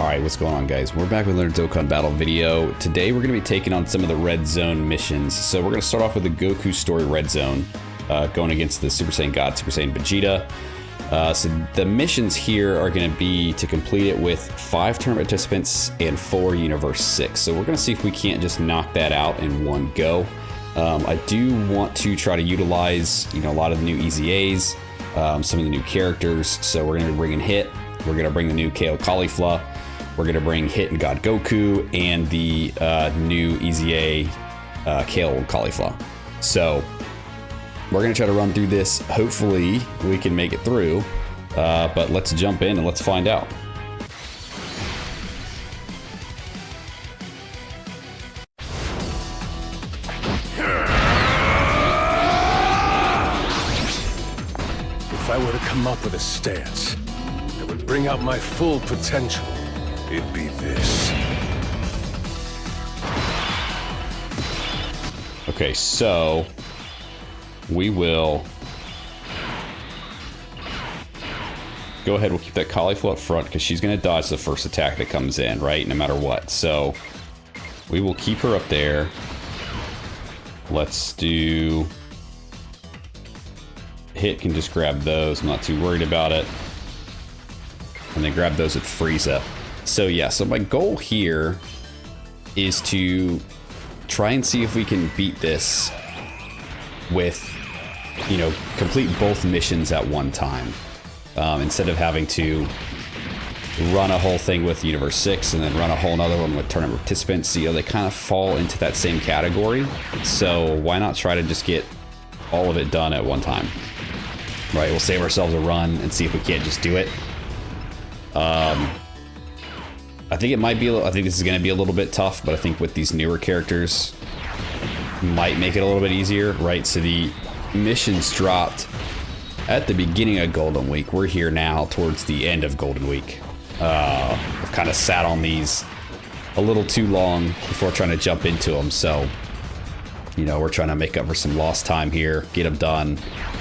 Alright, what's going on, guys? We're back with another Dokkan battle video. Today we're going to be taking on some of the Red Zone missions. So we're going to start off with the Goku Story Red Zone, going against the Super Saiyan God, Super Saiyan Vegeta. So the missions here are going to be to complete it with 5 tournament participants and 4 Universe 6. So we're going to see if we can't just knock that out in one go. I do want to try to utilize, a lot of the new Ssgss, some of the new characters. So we're going to be bringing Hit. We're going to bring the new Kale Caulifla. We're going to bring Hit and God Goku and the new Ssgss Kale Caulifla. So we're going to try to run through this. Hopefully we can make it through, but let's jump in and let's find out. If I were to come up with a stance that would bring out my full potential, it'd be this. Okay, so we will go ahead. We'll keep that Caulifla up front because she's going to dodge the first attack that comes in, right? No matter what. So we will keep her up there. Let's do... Hit can just grab those. I'm not too worried about it. And then grab those with Frieza. So yeah, so my goal here is to try and see if we can beat this with, complete both missions at one time. Instead of having to run a whole thing with Universe 6 and then run a whole other one with tournament participants. They kind of fall into that same category. So why not try to just get all of it done at one time? Right, we'll save ourselves a run and see if we can't just do it. I think it might be, I think this is going to be a little bit tough, but I think with these newer characters might make it a little bit easier, right? So the missions dropped at the beginning of Golden Week. We're here now towards the end of Golden Week. I've kind of sat on these a little too long before trying to jump into them. So, we're trying to make up for some lost time here, get them done,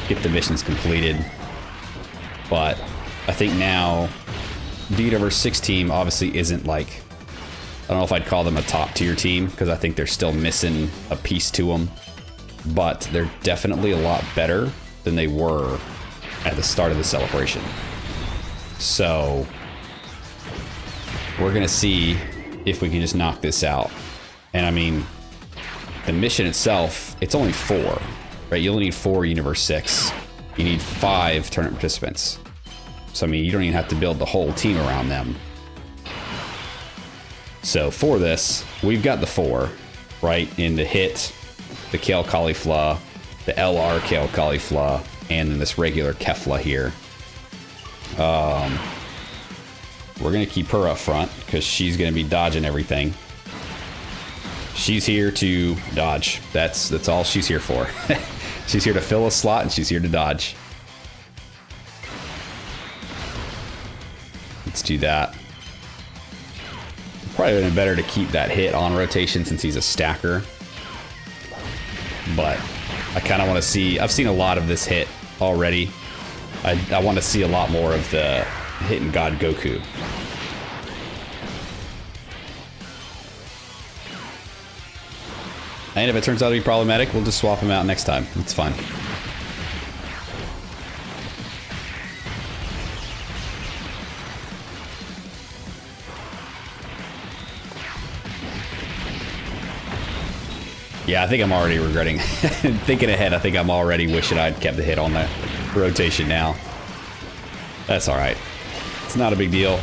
get the missions completed. But I think now the Universe 6 team obviously isn't like, I don't know if I'd call them a top tier team because I think they're still missing a piece to them, but they're definitely a lot better than they were at the start of the celebration. So we're gonna see if we can just knock this out. And I mean, the mission itself, it's only 4, right? You only need 4 Universe 6. You need 5 tournament participants. So, I mean, you don't even have to build the whole team around them. So, for this, we've got the 4, right? In the Hit, the Kale Caulifla, the LR Kale Caulifla, and then this regular Kefla here. We're going to keep her up front because she's going to be dodging everything. She's here to dodge. That's all she's here for. She's here to fill a slot and she's here to dodge. Let's do that. Probably would have been better to keep that Hit on rotation since he's a stacker. But I kind of want to see... I've seen a lot of this Hit already. I want to see a lot more of the Hit and God Goku. And if it turns out to be problematic, we'll just swap him out next time. It's fine. Yeah, I think I'm already regretting. Thinking ahead, I think I'm already wishing I'd kept the Hit on the rotation now. That's alright. It's not a big deal.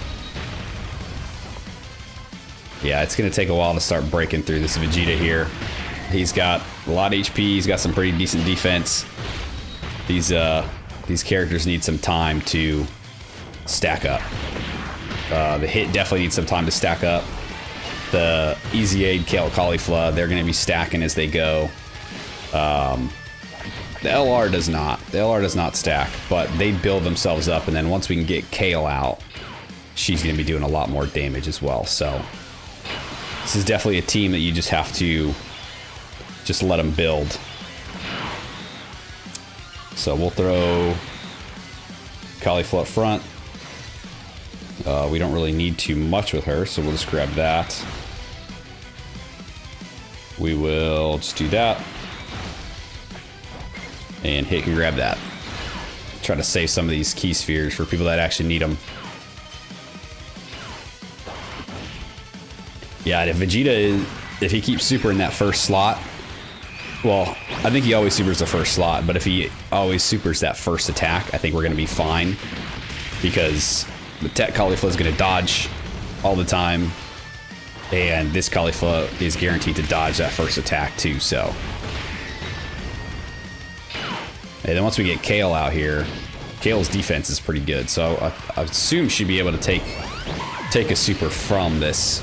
Yeah, it's going to take a while to start breaking through this Vegeta here. He's got a lot of HP. He's got some pretty decent defense. These characters need some time to stack up. The Hit definitely needs some time to stack up. The Ssgss Kale Caulifla, they're going to be stacking as they go. The LR does not. The LR does not stack, but they build themselves up, and then once we can get Kale out, she's going to be doing a lot more damage as well. So this is definitely a team that you just have to just let them build. So we'll throw Caulifla up front. We don't really need too much with her, so we'll just grab that. We will just do that. And Hit can grab that. Try to save some of these key spheres for people that actually need them. Yeah, if Vegeta if he keeps super in that first slot, well, I think he always supers the first slot, but if he always supers that first attack, I think we're going to be fine. Because the Tech Caulifla is going to dodge all the time, and this Caulifla is guaranteed to dodge that first attack too, so. And then once we get Kale out here, Kale's defense is pretty good, so I assume she'd be able to take a super from this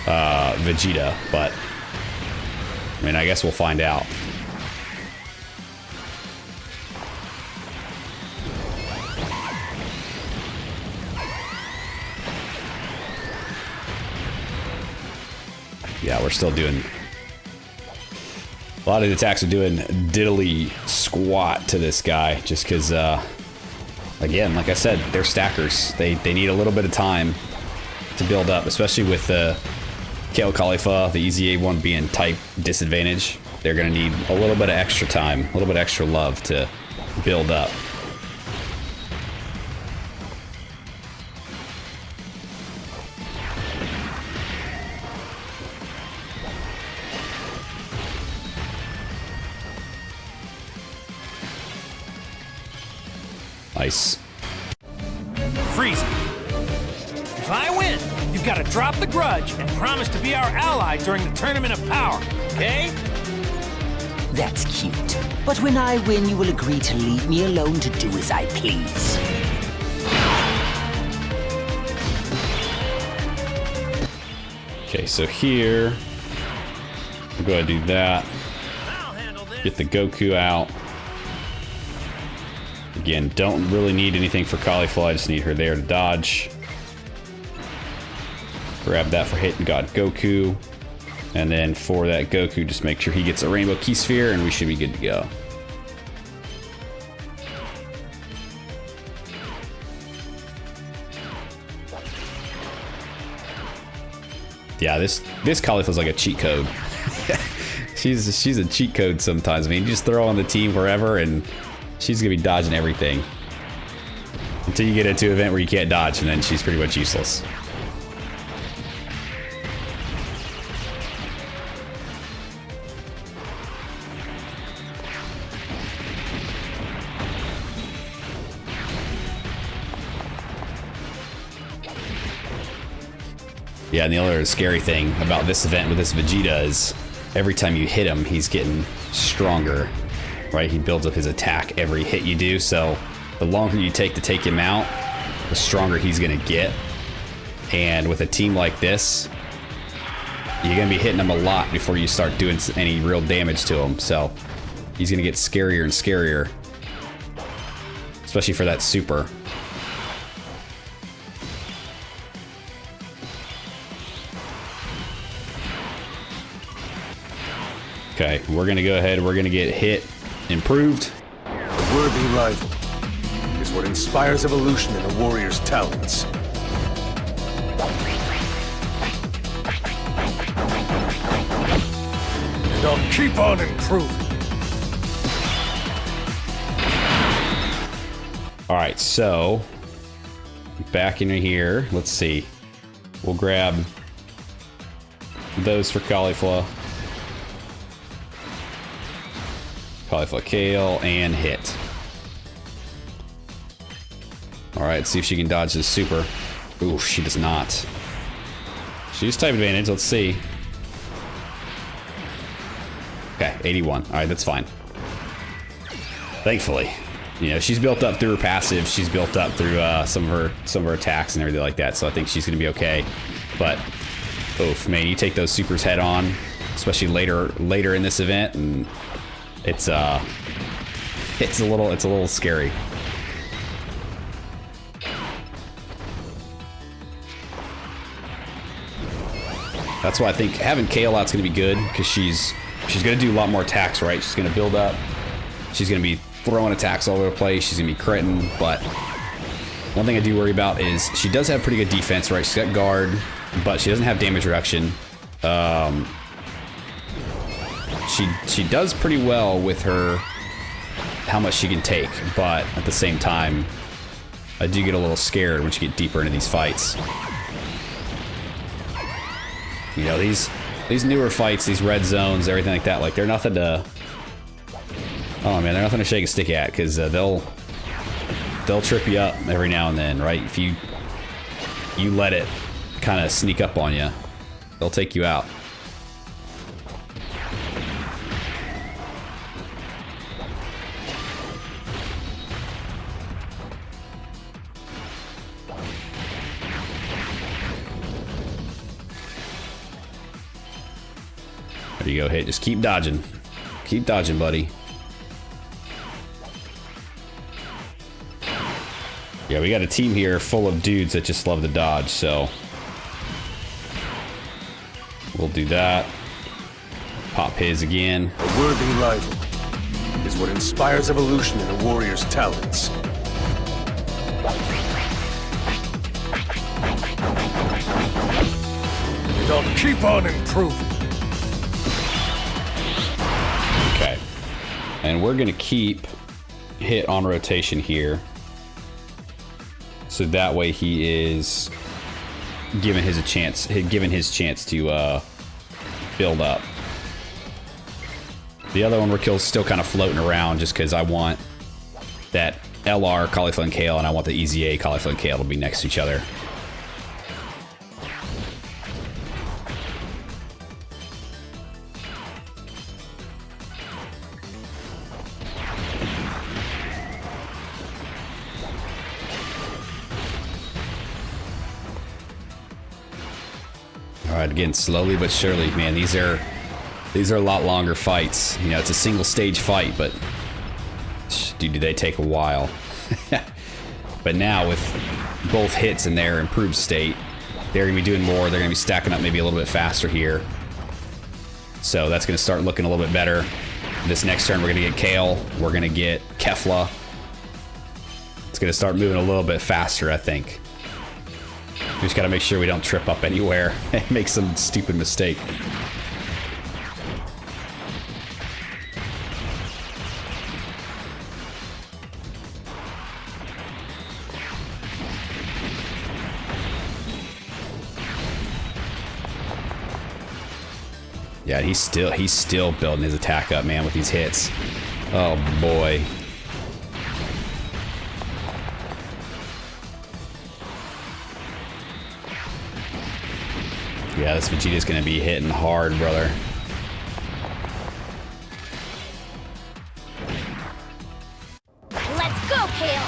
Vegeta, but I mean, I guess we'll find out. Yeah, we're still doing... A lot of the attacks are doing diddly squat to this guy, just because, again, like I said, they're stackers. They need a little bit of time to build up, especially with the Kale Caulifla, the EZA one being type disadvantage. They're going to need a little bit of extra time, a little bit of extra love to build up. Nice. Freeze. If I win, you've got to drop the grudge and promise to be our ally during the Tournament of Power, okay? That's cute. But when I win, you will agree to leave me alone to do as I please. Okay, so here, we'll go ahead and do that. Get the Goku out. Again, don't really need anything for Caulifla, I just need her there to dodge. Grab that for Hit and God Goku. And then for that Goku, just make sure he gets a Rainbow Key Sphere and we should be good to go. Yeah, this Caulifla's like a cheat code. she's a cheat code sometimes. I mean, you just throw on the team wherever and she's gonna be dodging everything until you get into an event where you can't dodge, and then she's pretty much useless. Yeah, and the other scary thing about this event with this Vegeta is every time you hit him, he's getting stronger. Right, he builds up his attack every hit you do, so the longer you take to take him out, the stronger he's gonna get. And with a team like this, you're gonna be hitting him a lot before you start doing any real damage to him, so he's gonna get scarier and scarier, especially for that super. Okay, we're gonna go ahead, we're gonna get Hit improved. A worthy rival is what inspires evolution in a warrior's talents. And I'll keep on improving. Alright, so back into here, let's see. We'll grab those for Caulifla. Caulifla, Kale, and Hit. Alright, see if she can dodge this super. Ooh, she does not. She's type advantage, let's see. Okay, 81. Alright, that's fine. Thankfully. You know, she's built up through her passive, she's built up through some of her attacks and everything like that, so I think she's gonna be okay. But oof, man, you take those supers head on, especially later in this event, and it's a little scary. That's why I think having Kale out's gonna be good, because she's gonna do a lot more attacks, right? She's gonna build up. She's gonna be throwing attacks all over the place. She's gonna be critting, but One thing I do worry about is she does have pretty good defense, right? She's got guard, but she doesn't have damage reduction. She does pretty well with her, how much she can take, but at the same time, I do get a little scared when she get deeper into these fights. You know, these newer fights, these red zones, everything like that, like they're nothing to, oh man, they're nothing to shake a stick at, because they'll trip you up every now and then, right? If you let it kind of sneak up on you, they'll take you out. There you go, hit. Just keep dodging. Keep dodging, buddy. Yeah, we got a team here full of dudes that just love to dodge, so we'll do that. Pop his again. A worthy rival is what inspires evolution in a warrior's talents. And I'll keep on improving. Okay. And we're gonna keep hit on rotation here. So that way he is given his chance to build up. The other one we're still kind of floating around just because I want that LR Cauliflower and Kale, and I want the EZA Cauliflower and Kale to be next to each other. Alright, again, slowly but surely, man, these are a lot longer fights. You know, it's a single stage fight, but dude, do they take a while. But now with both hits in their improved state, they're gonna be doing more. They're gonna be stacking up maybe a little bit faster here. So that's gonna start looking a little bit better. This next turn, we're gonna get Kale. We're gonna get Kefla. It's gonna start moving a little bit faster, I think. We just gotta make sure we don't trip up anywhere and make some stupid mistake. Yeah, he's still building his attack up, man, with these hits. Oh boy. Yeah, this Vegeta's gonna be hitting hard, brother. Let's go, Kale!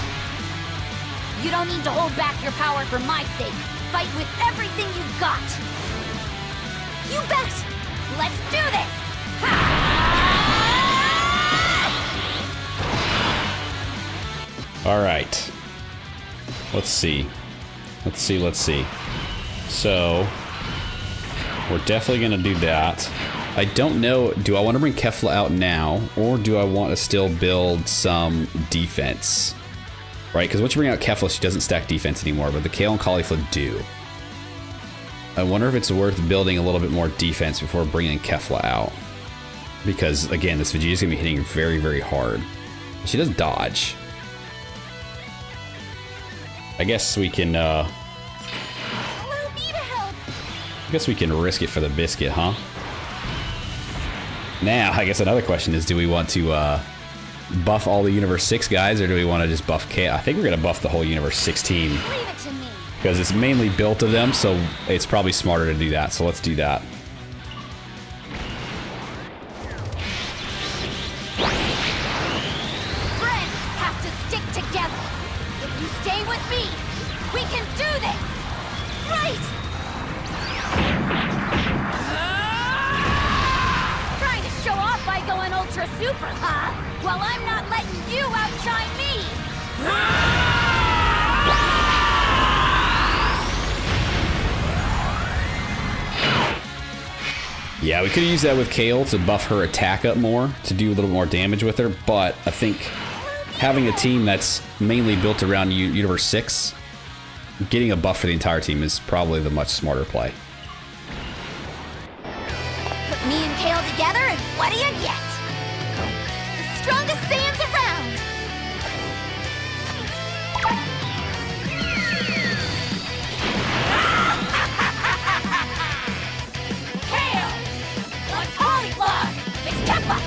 You don't need to hold back your power for my sake. Fight with everything you've got. You bet! Let's do this! All right. Let's see. Let's see. So we're definitely gonna do that. I don't know, do I want to bring Kefla out now, or do I want to still build some defense? Right, because once you bring out Kefla, she doesn't stack defense anymore, but the Kale and Cauliflower do. I wonder if it's worth building a little bit more defense before bringing Kefla out. Because, again, this Vegeta's gonna be hitting very, very hard. She does dodge. I guess we can, I guess we can risk it for the biscuit, huh? Now, I guess another question is, do we want to buff all the Universe 6 guys, or do we want to just buff K? I think we're going to buff the whole Universe 6 team. Leave it to me. Because it's mainly built of them, so it's probably smarter to do that. So let's do that. Friends have to stick together. If you stay with me, we can do this! Right! Trying to show off by going ultra super, huh? Well, I'm not letting you outshine me! Yeah, we could have used that with Kale to buff her attack up more, to do a little more damage with her, but I think having a team that's mainly built around Universe 6 getting a buff for the entire team is probably the much smarter play. Put me and Kale together, and what do you get? The strongest Saiyans around! Kale! What's Cauliflower? It's Kefla!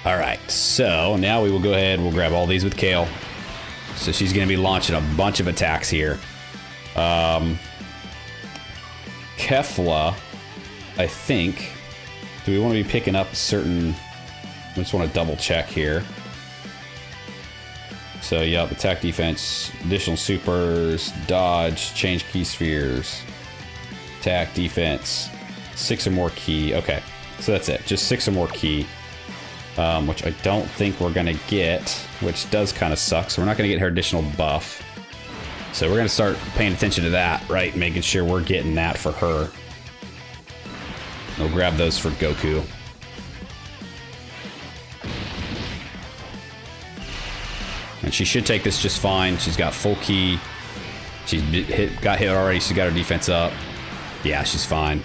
All right, so now we will go ahead. We'll grab all these with Kale. So she's going to be launching a bunch of attacks here. Kefla, I think. Do we want to be picking up certain? I just want to double check here. So, yep, attack, defense, additional supers, dodge, change key spheres, attack, defense, 6 or more key. Okay, so that's it. Just 6 or more key. Which I don't think we're going to get, which does kind of suck. So we're not going to get her additional buff. So we're going to start paying attention to that, right? Making sure we're getting that for her. We'll grab those for Goku. And she should take this just fine. She's got full key. She's got hit already. She's got her defense up. Yeah, she's fine.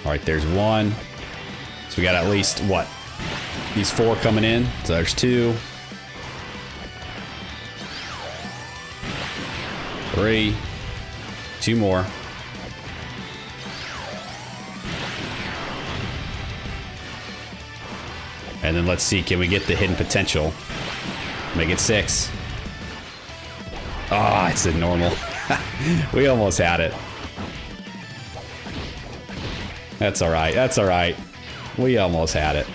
All right, there's one. So we got at least, what? These 4 coming in. So there's 2. 3. 2 more. And then let's see, can we get the hidden potential? Make it 6. Ah, it's a normal. We almost had it. That's all right. That's all right. We almost had it.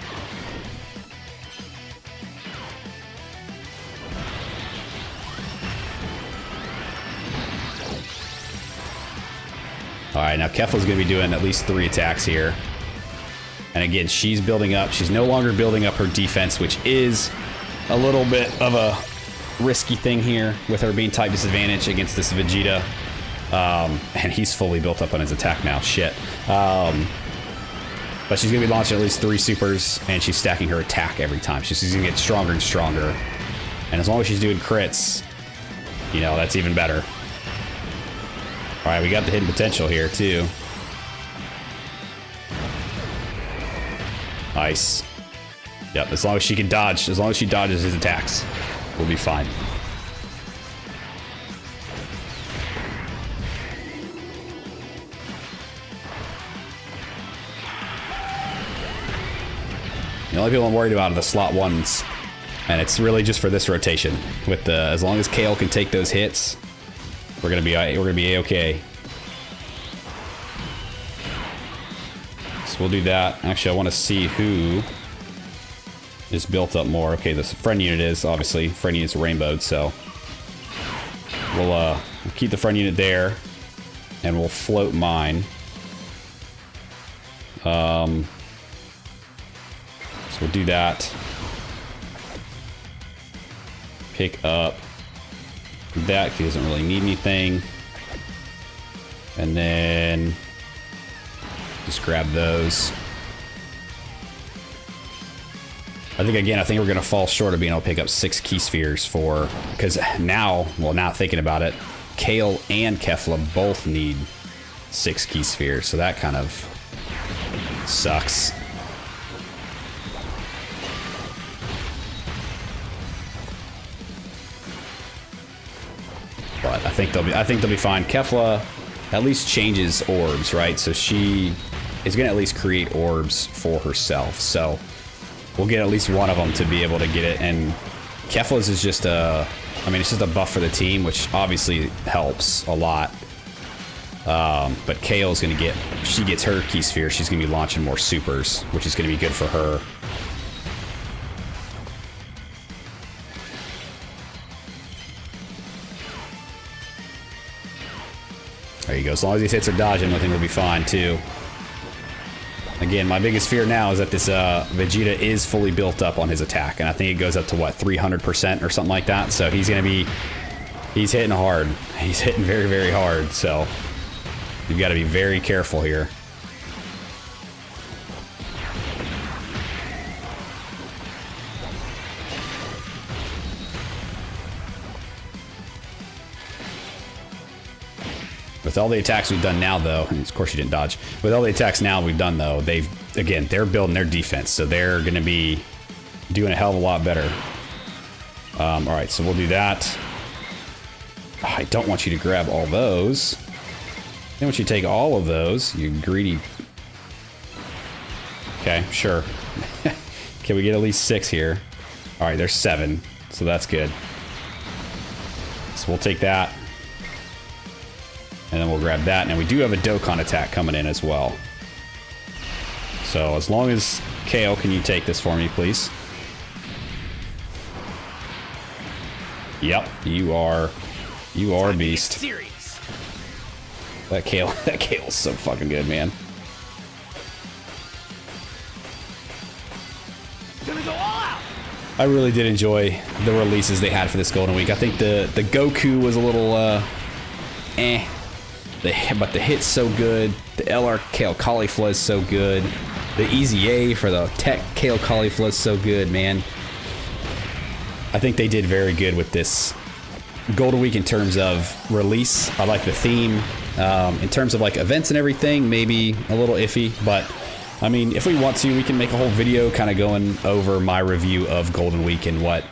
All right, now Kefla's going to be doing at least 3 attacks here. And again, she's building up. She's no longer building up her defense, which is a little bit of a risky thing here with her being type disadvantage against this Vegeta. And he's fully built up on his attack now. Shit. But she's going to be launching at least 3 supers, and she's stacking her attack every time. She's going to get stronger and stronger. And as long as she's doing crits, you know, that's even better. All right, we got the hidden potential here, too. Nice. Yep, as long as she can dodge, as long as she dodges his attacks, we'll be fine. The only people I'm worried about are the slot 1s, and it's really just for this rotation. With the, as long as Kale can take those hits, we're gonna be a-okay. So we'll do that. Actually, I want to see who is built up more. Okay, this friend unit is obviously friend unit's rainbowed, so we'll keep the friend unit there, and we'll float mine. So we'll do that. Pick up that, he doesn't really need anything. And then just grab those. I think we're going to fall short of being able to pick up 6 key spheres for, because now, well, now thinking about it, Kale and Kefla both need 6 key spheres, so that kind of sucks. But I think they'll be fine. Kefla at least changes orbs, right? So she is going to at least create orbs for herself. So we'll get at least one of them to be able to get it. And Kefla's is just it's just a buff for the team, which obviously helps a lot. But Kale's going to get, she gets her key sphere, she's going to be launching more supers, which is going to be good for her. There you go. As long as these hits are dodging, I think we'll be fine too. Again, my biggest fear now is that this Vegeta is fully built up on his attack, and I think it goes up to what, 300% or something like that. So he's gonna be, he's hitting hard. He's hitting very, very hard. So You've got to be very careful here. With all the attacks we've done now, though, and of course you didn't dodge. With all the attacks now we've done, though, they're building their defense, so they're going to be doing a hell of a lot better. All right, so we'll do that. Oh, I don't want you to grab all those. I want you to take all of those, you greedy. Okay, sure. Can we get at least 6 here? All right, there's 7, so that's good. So we'll take that. And then we'll grab that. And we do have a Dokkan attack coming in as well. So as long as KO, can you take this for me, please? Yep, you are a beast. Serious. That Kale's so fucking good, man. Gonna go all out. I really did enjoy the releases they had for this Golden Week. I think the Goku was a little but the hit's so good. The LR Kale Caulifla is so good. The Easy A for the Tech Kale Caulifla is so good, man. I think they did very good with this Golden Week in terms of release. I like the theme. In terms of like events and everything, maybe a little iffy, but I mean, if we want to, we can make a whole video kind of going over my review of Golden Week and what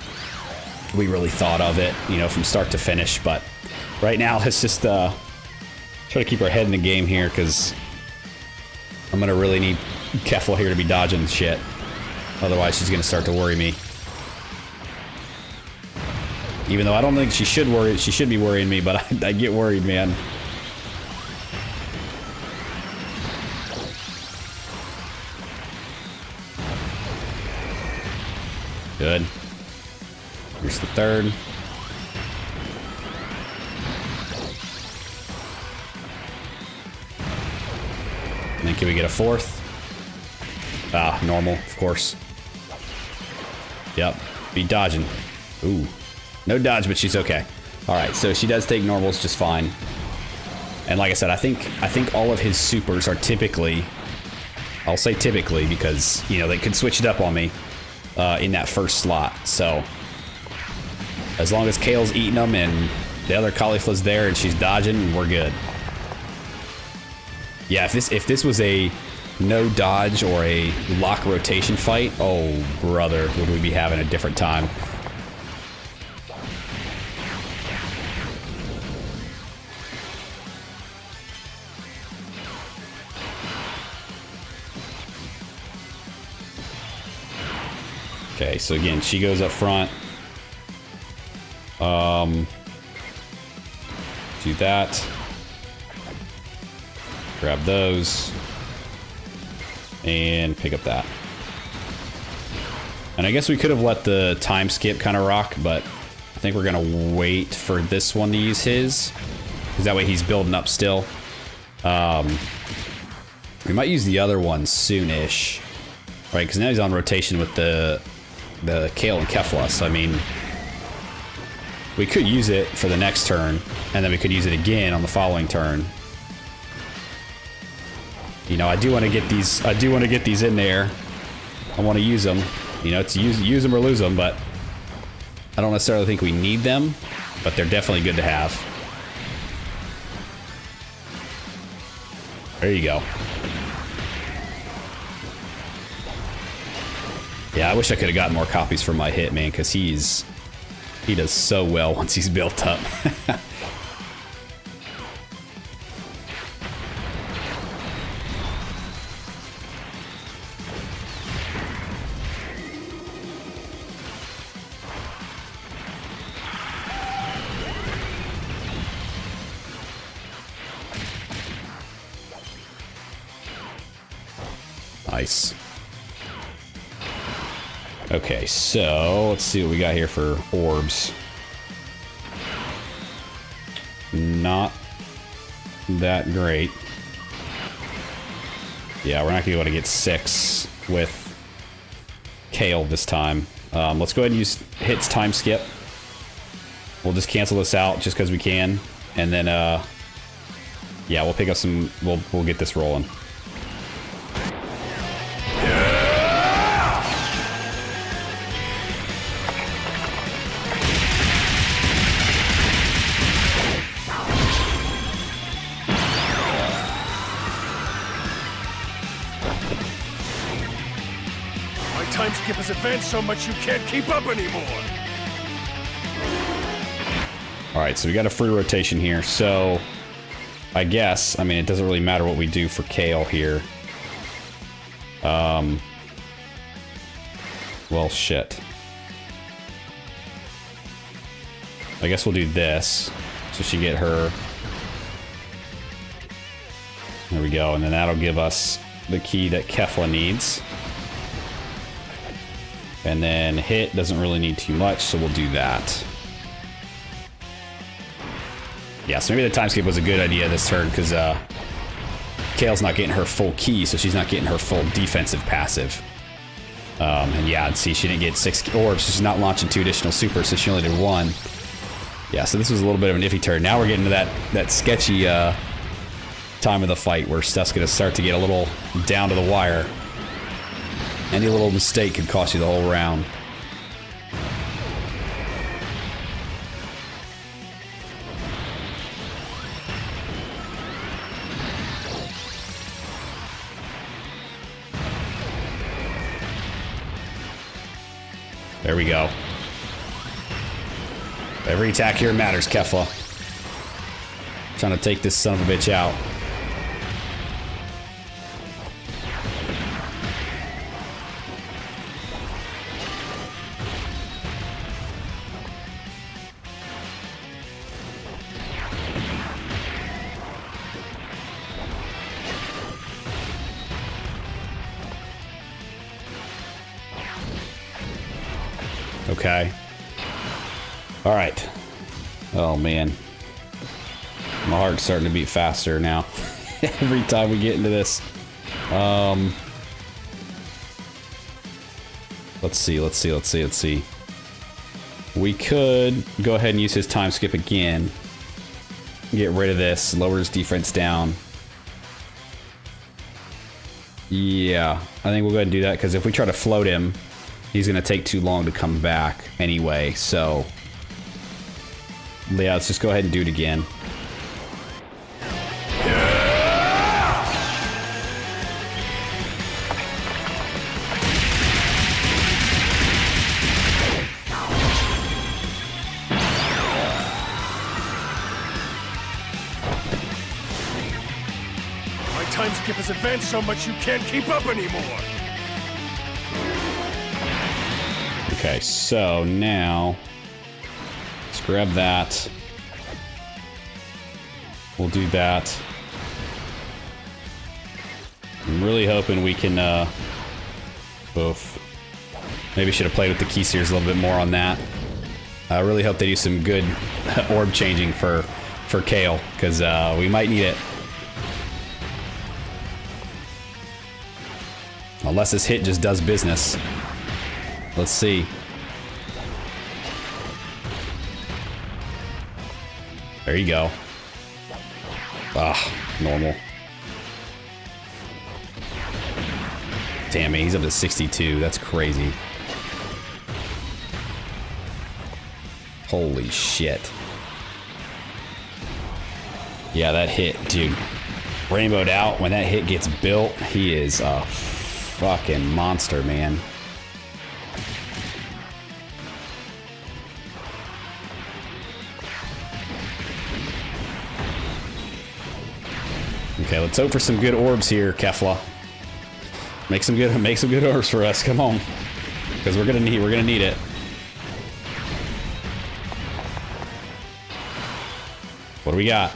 we really thought of it, you know, from start to finish. But right now, let's just try to keep our head in the game here, because I'm gonna really need Kefla here to be dodging shit. Otherwise, she's gonna start to worry me. Even though I don't think she should worry, she should be worrying me, but I get worried, man. Good. Here's the third. And then can we get a fourth? Ah, normal, of course. Yep, be dodging. Ooh, no dodge, but she's okay. All right, so she does take normals just fine. And like I said, I think all of his supers are typically, I'll say typically because, you know, they could switch it up on me in that first slot. So as long as Kale's eating them and the other Caulifla's there and she's dodging, we're good. Yeah, if this was a no dodge or a lock rotation fight, oh brother, would we be having a different time. Okay, so again, she goes up front. Do that. Grab those. And pick up that. And I guess we could have let the time skip kind of rock, but I think we're gonna wait for this one to use his, because that way he's building up still. We might use the other one soon-ish, right? Because now he's on rotation with the Kale and Kefla. So I mean, we could use it for the next turn, and then we could use it again on the following turn. You know, I do want to get these. I do want to get these in there. I want to use them. You know, it's use them or lose them. But I don't necessarily think we need them. But they're definitely good to have. There you go. Yeah, I wish I could have gotten more copies for my hit, man, because he does so well once he's built up. Nice. Okay, so let's see what we got here for orbs. Not that great. Yeah, we're not gonna be able to get 6 with Kale this time. Let's go ahead and use hits time skip. We'll just cancel this out just because we can, and then Yeah, we'll pick up some. We'll get this rolling. My time skip has advanced so much you can't keep up anymore. All right, so we got a free rotation here. So I guess, I mean, it doesn't really matter what we do for Kale here. Well, shit. I guess we'll do this, so she get her. There we go, and then that'll give us the key that Kefla needs. And then hit doesn't really need too much, so we'll do that. Yeah, so maybe the time skip was a good idea this turn, because Kale's not getting her full key, so she's not getting her full defensive passive. And yeah, see, she didn't get 6 orbs, so she's not launching 2 additional supers, so she only did 1. Yeah, so this was a little bit of an iffy turn. Now we're getting to that sketchy time of the fight where stuff's going to start to get a little down to the wire. Any little mistake could cost you the whole round. There we go. Every attack here matters, Kefla. Trying to take this son of a bitch out. Okay. All right. Oh, man. My heart's starting to beat faster now. Every time we get into this. Let's see. We could go ahead and use his time skip again. Get rid of this. Lower his defense down. Yeah. I think we'll go ahead and do that, because if we try to float him, he's going to take too long to come back anyway, so yeah, let's just go ahead and do it again. My time skip has advanced so much you can't keep up anymore. Okay, so now let's grab that. We'll do that. I'm really hoping we can both. Maybe should have played with the key series a little bit more on that. I really hope they do some good orb changing for Kale, because we might need it. Unless this hit just does business. Let's see. There you go. Ah, normal. Damn it, he's up to 62. That's crazy. Holy shit. Yeah, that hit, dude. Rainbowed out. When that hit gets built, he is a fucking monster, man. Okay, let's hope for some good orbs here, Kefla. Make some good orbs for us. Come on, because we're gonna need it. What do we got?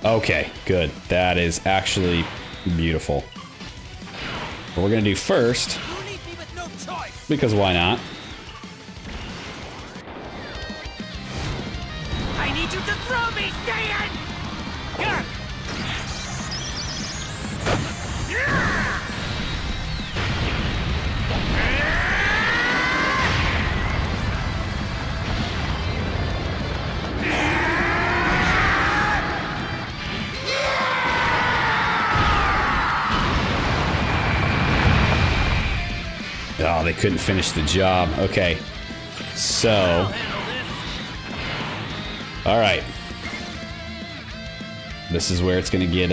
Okay, good. That is actually beautiful. What we're gonna do first, because why not? I need you to throw me, Saiyan! Here! Oh, they couldn't finish the job. Okay. So. All right. This is where it's gonna get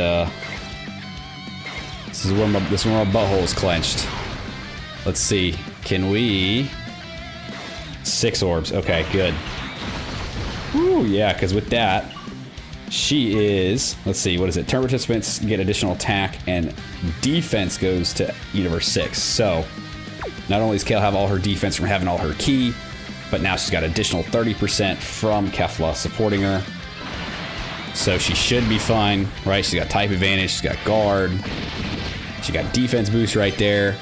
this is where my butthole is clenched. Let's see. Can we? 6 orbs. Okay, good. Woo, yeah, because with that, she is. Let's see. What is it? Turn participants get additional attack and defense goes to Universe 6. So not only does Kale have all her defense from having all her ki, but now she's got additional 30% from Kefla supporting her. So she should be fine, right? She's got type advantage, she's got guard, she got defense boost right there.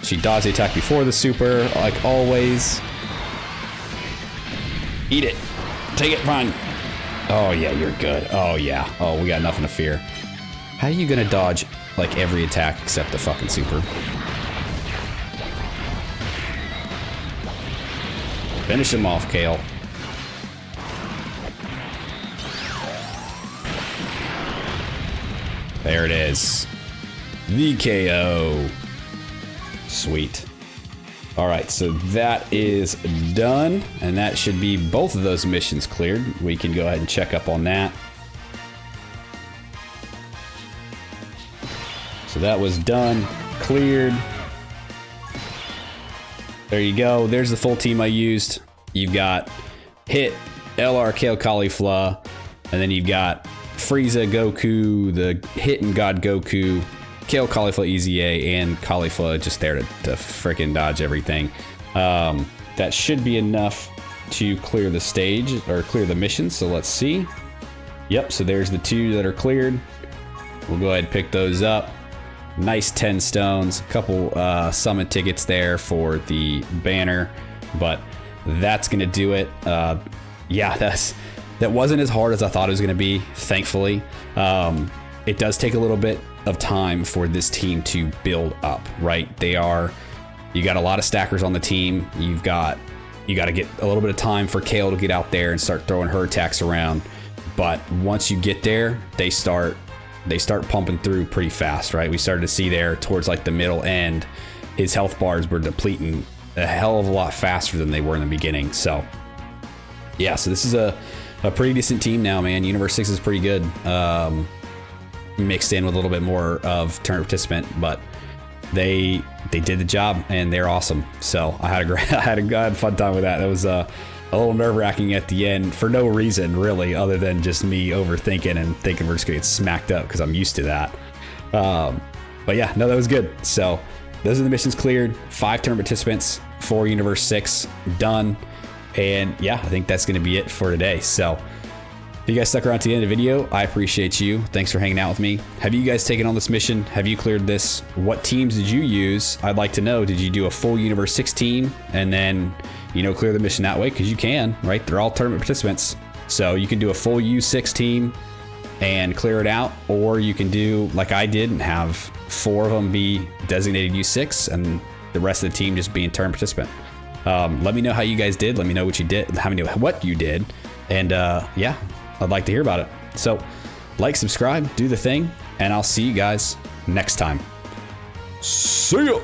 She dodged the attack before the super, like always. Eat it. Take it, fine. Oh yeah, you're good. Oh yeah. Oh, we got nothing to fear. How are you gonna dodge like every attack except the fucking super? Finish him off, Kale. There it is. The KO. Sweet. All right, so that is done, and that should be both of those missions cleared. We can go ahead and check up on that. So that was done, cleared. There you go. There's the full team I used. You've got Hit, LR, Kale, Caulifla, and then you've got Frieza, Goku, the Hit and God Goku, Kale, Caulifla, EZA, and Caulifla just there to freaking dodge everything. That should be enough to clear the stage, or clear the mission, so let's see. Yep, so there's the 2 that are cleared. We'll go ahead and pick those up. Nice 10 stones, a couple summon tickets there for the banner, but that's gonna do it. Yeah, that wasn't as hard as I thought it was gonna be, thankfully. It does take a little bit of time for this team to build up, right? You got a lot of stackers on the team. You got to get a little bit of time for Kale to get out there and start throwing her attacks around. But once you get there, they start pumping through pretty fast, right? We started to see there towards like the middle end, his health bars were depleting a hell of a lot faster than they were in the beginning. So yeah, so this is a pretty decent team now, man. Universe 6 is pretty good. Mixed in with a little bit more of turn participant, but they did the job and they're awesome. So I had a fun time with that. It was a little nerve-wracking at the end for no reason really, other than just me overthinking and thinking we're just gonna get smacked up because I'm used to that. But yeah, no, that was good. So those are the missions cleared. 5 turn participants, 4 Universe 6 done, and yeah, I think that's gonna be it for today. So if you guys stuck around to the end of the video, I appreciate you. Thanks for hanging out with me. Have you guys taken on this mission? Have you cleared this? What teams did you use? I'd like to know. Did you do a full Universe 6 team and then, clear the mission that way? Because you can, right? They're all tournament participants. So you can do a full U6 team and clear it out, or you can do like I did and have 4 of them be designated U6 and the rest of the team just being tournament participant. Let me know how you guys did. Let me know what you did, what you did. And yeah, I'd like to hear about it. So like, subscribe, do the thing, and I'll see you guys next time. See ya!